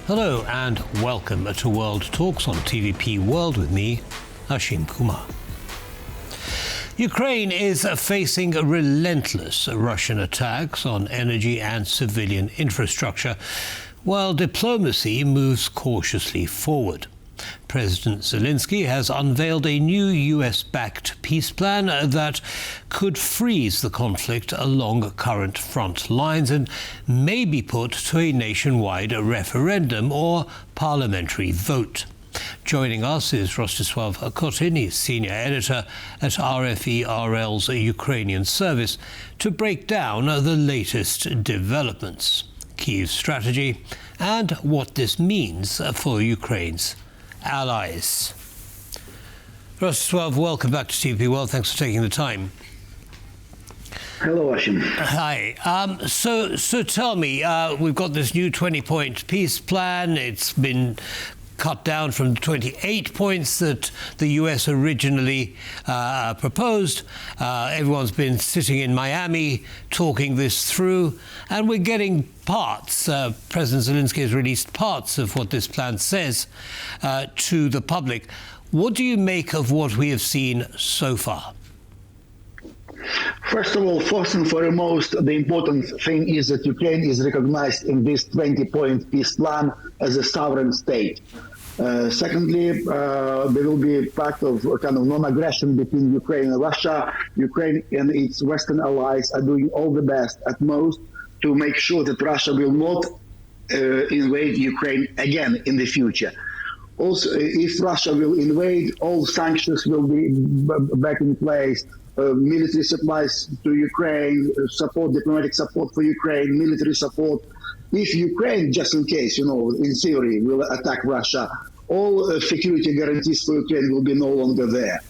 Hello and welcome to World Talks on TVP World with me, Ashim Kumar. Ukraine is facing relentless Russian attacks on energy and civilian infrastructure, while diplomacy moves cautiously forward. President Zelensky has unveiled a new US-backed peace plan that could freeze the conflict along current front lines and may be put to a nationwide referendum or parliamentary vote. Joining us is Rostyslav Khotin, he's senior editor at RFE RL's Ukrainian Service, to break down the latest developments, Kyiv's strategy, and what this means for Ukraine's allies. Rostyslav, welcome back to TVP World. Thanks for taking the time. Hello, Ashim. Hi. So tell me, we've got this new 20-point peace plan. It's been cut down from the 28 points that the US originally proposed. Everyone's been sitting in Miami talking this through, and we're getting parts. President Zelensky has released parts of what this plan says to the public. What do you make of what we have seen so far? First of all, first and foremost, the important thing is that Ukraine is recognized in this 20-point peace plan as a sovereign state. Secondly, there will be a pact of kind of non-aggression between Ukraine and Russia. Ukraine and its Western allies are doing all the best at most to make sure that Russia will not invade Ukraine again in the future. Also, if Russia will invade, all sanctions will be back in place. Military supplies to Ukraine, support, diplomatic support for Ukraine, military support. If Ukraine, just in case, in theory, will attack Russia, all security guarantees for Ukraine will be no longer there.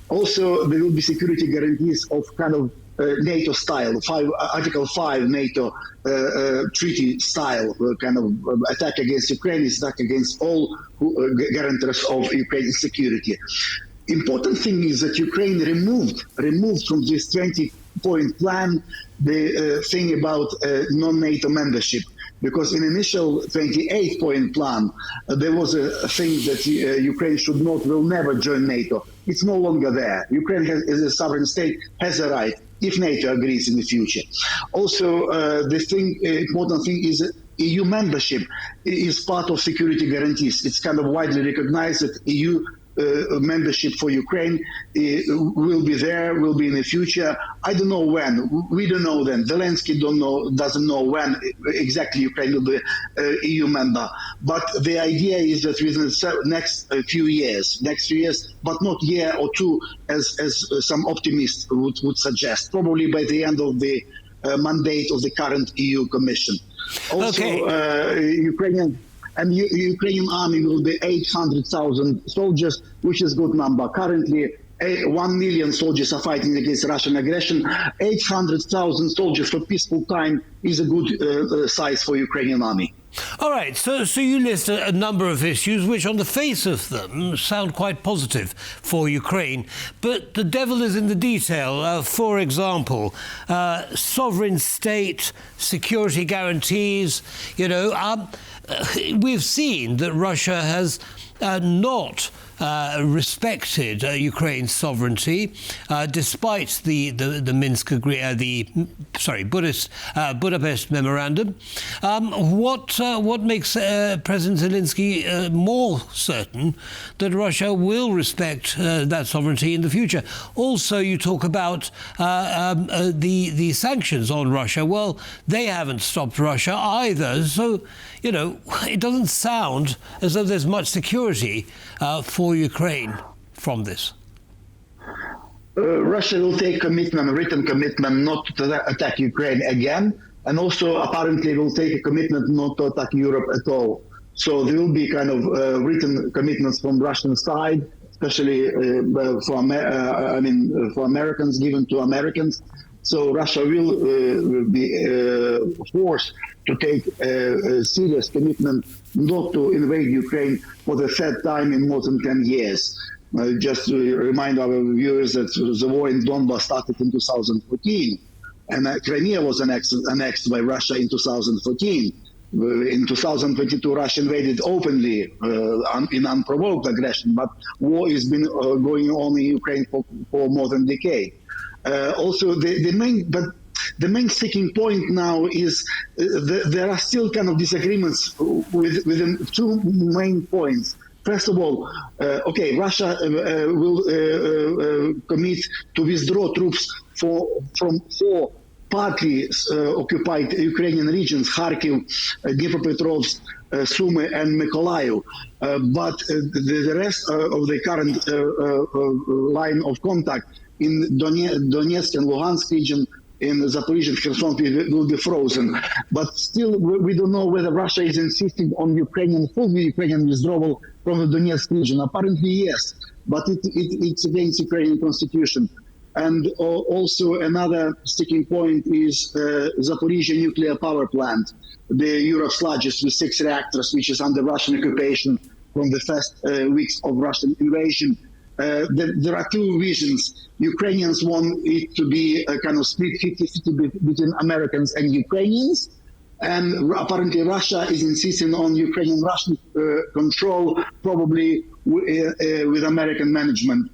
Also, there will be security guarantees of kind of NATO style, Article 5 NATO treaty style kind of attack against Ukraine is attack against all guarantors of Ukraine's security. Important thing is that Ukraine removed from this 20-point plan the thing about non-NATO membership, because in initial 28-point plan there was a thing that Ukraine will never join NATO. It's no longer there. Ukraine as a sovereign state has a right if NATO agrees in the future. Also, the important thing is that EU membership is part of security guarantees. It's kind of widely recognized that EU membership for Ukraine will be there, will be in the future. I don't know when. We don't know then. Zelensky doesn't know when exactly Ukraine will be EU member. But the idea is that within the next few years, but not year or two, as some optimists would suggest. Probably by the end of the mandate of the current EU Commission. Also, Ukrainian army will be 800,000 soldiers, which is a good number. Currently, 1 million soldiers are fighting against Russian aggression. 800,000 soldiers for peaceful time is a good size for Ukrainian army. All right, so you list a number of issues which on the face of them sound quite positive for Ukraine, but the devil is in the detail. For example, sovereign state, security guarantees, we've seen that Russia has not respected Ukraine's sovereignty, despite the Minsk Budapest memorandum. What makes President Zelensky more certain that Russia will respect that sovereignty in the future? Also, you talk about the sanctions on Russia. Well, they haven't stopped Russia either. So, it doesn't sound as though there's much security for Ukraine from this. Russia will take written commitment not to attack Ukraine again, and also apparently will take a commitment not to attack Europe at all. So there will be kind of written commitments from Russian side, especially for Americans, given to Americans. So Russia will be forced to take a serious commitment not to invade Ukraine for the third time in more than 10 years. Just to remind our viewers that the war in Donbas started in 2014, and Crimea was annexed by Russia in 2014. In 2022, Russia invaded openly in unprovoked aggression, but war has been going on in Ukraine for more than a decade. Also, the main sticking point now is there are still kind of disagreements within two main points. First of all, Russia will commit to withdraw troops from four partly occupied Ukrainian regions: Kharkiv, Dnipropetrovsk, Sumy, and Mykolaiv. But the rest of the current line of contact in Donetsk and Luhansk region, in Zaporizhzhia and Kherson will be frozen. But still, we don't know whether Russia is insisting on full Ukrainian withdrawal from the Donetsk region. Apparently, yes, but it's against Ukrainian constitution. And also another sticking point is Zaporizhzhia nuclear power plant, Europe's largest, with 6 reactors, which is under Russian occupation from the first weeks of Russian invasion. There are two visions. Ukrainians want it to be a kind of split 50-50 between Americans and Ukrainians. And apparently Russia is insisting on Ukrainian-Russian control, probably with American management.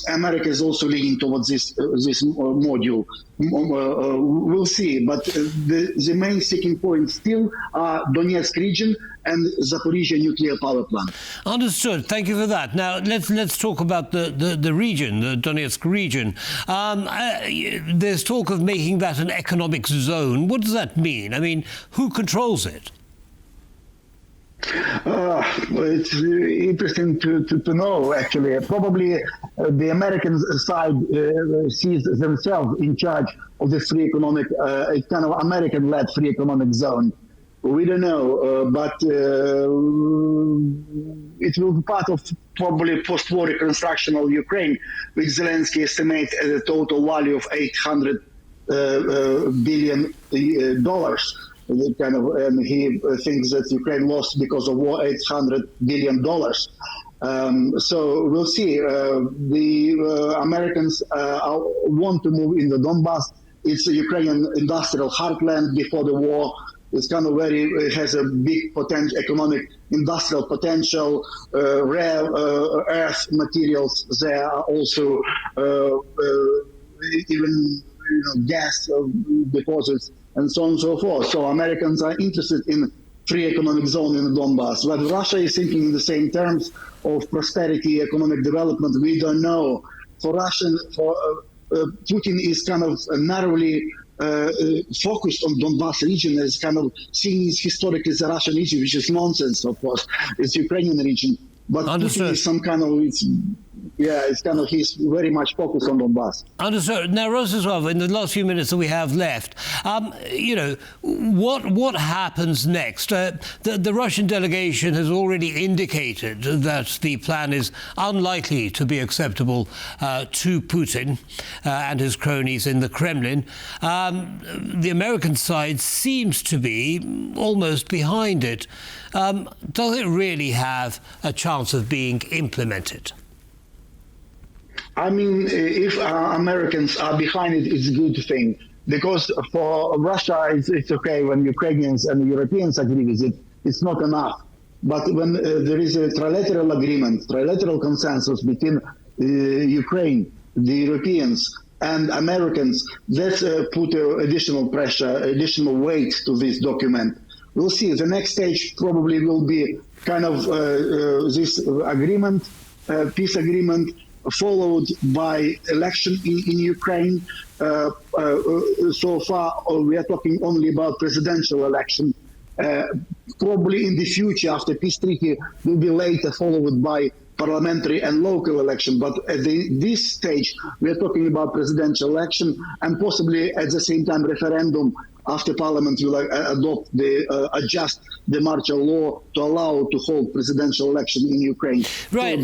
America is also leaning towards this module. We'll see, but the main sticking points still are Donetsk region and Zaporizhzhia nuclear power plant. Understood. Thank you for that. Now let's talk about the region, the Donetsk region. There's talk of making that an economic zone. What does that mean? I mean, who controls it? It's interesting to know, actually. Probably the American side sees themselves in charge of this free economic, kind of American-led free economic zone. We don't know, but it will be part of probably post-war reconstruction of Ukraine, which Zelensky estimates at a total value of $800 billion. And he thinks that Ukraine lost because of war $800 billion. So we'll see. The Americans want to move in the Donbas. It's a Ukrainian industrial heartland before the war. It's kind of it has a big potential, economic, industrial potential, rare earth materials. There are also even gas deposits, and so on and so forth. So Americans are interested in free economic zone in the Donbas. But Russia is thinking in the same terms of prosperity, economic development. We don't know. For Putin is kind of narrowly focused on Donbas region as kind of seen historically as a Russian region, which is nonsense, of course. It's Ukrainian region. But Understood. Putin is some kind of, he's very much focused on Donbas. Understood. Now, Rostyslav, in the last few minutes that we have left, what happens next? The Russian delegation has already indicated that the plan is unlikely to be acceptable to Putin and his cronies in the Kremlin. The American side seems to be almost behind it. Does it really have a chance of being implemented? I mean, if Americans are behind it, it's a good thing. Because for Russia, it's okay when Ukrainians and Europeans agree with it. It's not enough. But when there is a trilateral agreement, trilateral consensus between Ukraine, the Europeans, and Americans, that's put additional pressure, additional weight to this document. We'll see. The next stage probably will be kind of this agreement, peace agreement, followed by election in Ukraine. So far, we are talking only about presidential election. Probably in the future, after peace treaty, will be later followed by parliamentary and local election. But at this stage, we are talking about presidential election and possibly at the same time referendum after Parliament will adjust the martial law to allow to hold presidential election in Ukraine. Right.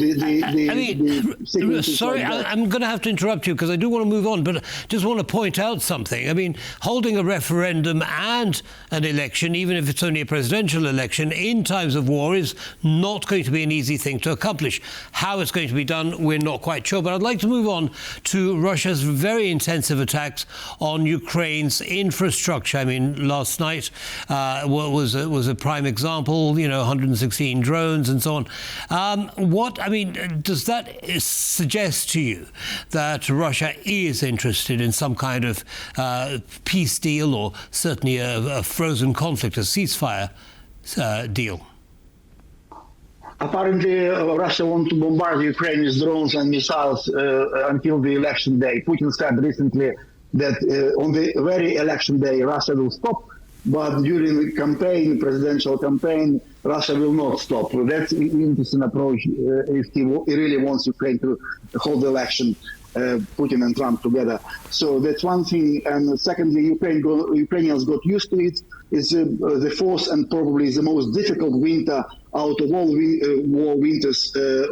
So sorry, I'm going to have to interrupt you because I do want to move on, but I just want to point out something. I mean, holding a referendum and an election, even if it's only a presidential election, in times of war is not going to be an easy thing to accomplish. How it's going to be done, we're not quite sure. But I'd like to move on to Russia's very intensive attacks on Ukraine's infrastructure. much. I mean, last night was a prime example. 116 drones and so on. Does that suggest to you that Russia is interested in some kind of peace deal, or certainly a frozen conflict, a ceasefire deal? Apparently, Russia wants to bombard Ukraine with drones and missiles until the election day. Putin said recently that on the very election day, Russia will stop, but during the presidential campaign, Russia will not stop. That's an interesting approach if he really wants Ukraine to hold the election, Putin and Trump together. So that's one thing. And secondly, Ukrainians got used to it. It's the fourth and probably the most difficult winter out of all war winters,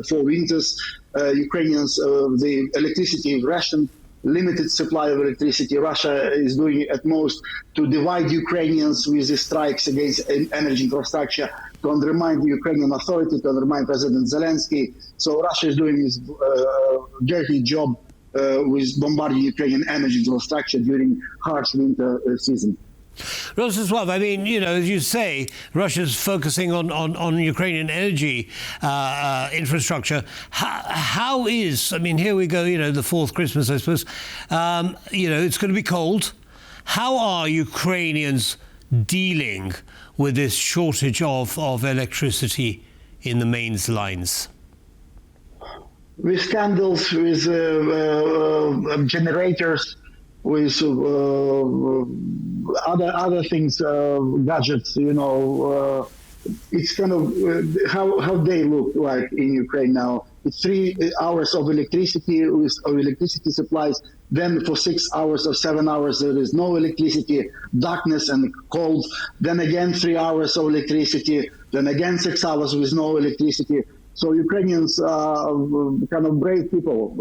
4 winters. Ukrainians, the electricity rationed, limited supply of electricity. Russia is doing at most to divide Ukrainians with the strikes against energy infrastructure, to undermine the Ukrainian authority, to undermine President Zelensky. So Russia is doing its dirty job with bombarding Ukrainian energy infrastructure during harsh winter season. Rostyslav, as you say, Russia's focusing on Ukrainian energy infrastructure. How is, here we go, the fourth Christmas, I suppose. It's going to be cold. How are Ukrainians dealing with this shortage of electricity in the mains lines? With scandals, with generators, with other things, gadgets, it's kind of how they look like in Ukraine now. It's 3 hours of electricity with electricity supplies. Then for 6 hours or 7 hours there is no electricity, darkness and cold. Then again 3 hours of electricity. Then again 6 hours with no electricity. So Ukrainians are kind of brave people,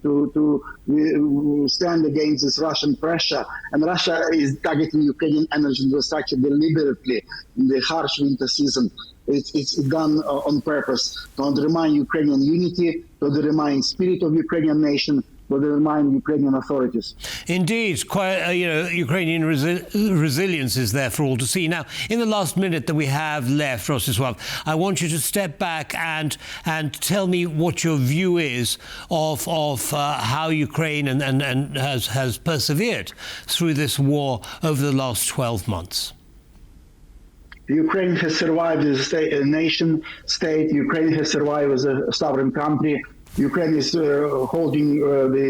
to stand against this Russian pressure. And Russia is targeting Ukrainian energy infrastructure deliberately in the harsh winter season. It's done on purpose to undermine Ukrainian unity, to undermine spirit of Ukrainian nation, to undermine Ukrainian authorities. Indeed, quite Ukrainian resilience is there for all to see. Now, in the last minute that we have left, Rostyslav, I want you to step back and tell me what your view is of how Ukraine and has persevered through this war over the last 12 months. Ukraine has survived as a nation state. Ukraine has survived as a sovereign country. Ukraine is holding the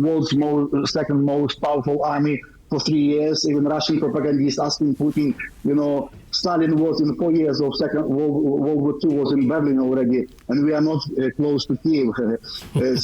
world's second most powerful army for 3 years. Even Russian propagandists asking Putin, Stalin was in 4 years of Second World War II was in Berlin already, and we are not close to Kyiv.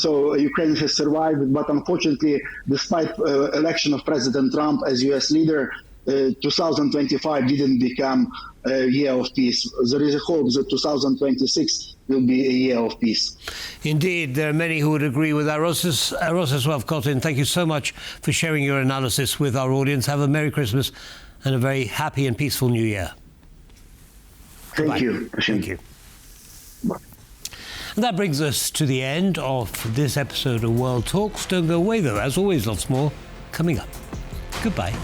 So Ukraine has survived, but unfortunately, despite election of President Trump as U.S. leader, 2025 didn't become a year of peace. There is a hope that 2026 will be a year of peace. Indeed, there are many who would agree with that. Rostyslav Khotin, thank you so much for sharing your analysis with our audience. Have a Merry Christmas and a very happy and peaceful New Year. Thank you, Ashim. Thank you. Bye. And that brings us to the end of this episode of World Talks. Don't go away, though. As always, lots more coming up. Goodbye.